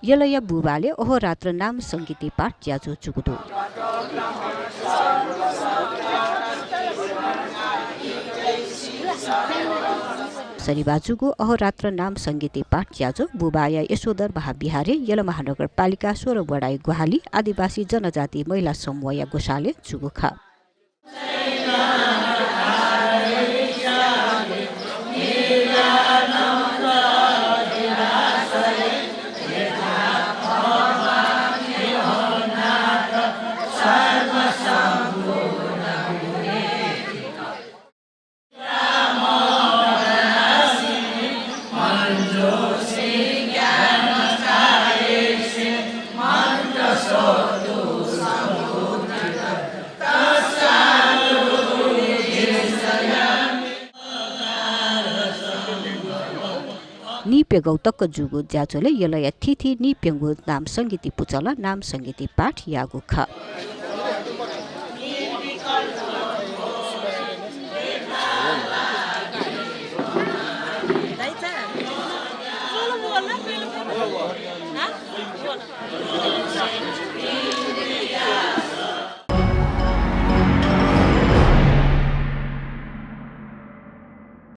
यलया बुबाले अहोरात्र नाम संगीती पाठ ज्याजो चुकुदो शनिबाजुको अहोरात्र नाम संगीती पाठ ज्याजो बुबाया यशोधर महाविहारे यल महानगरपालिका 16 वडाई गुहाली आदिवासी जनजाति महिला समूह या गोसाले चुगुखा निप्य गौतक जुगु ज्याचोले यलया थिथि निप्यंगु नाम संगीती पुचला नाम संगीती पाठ यागु ख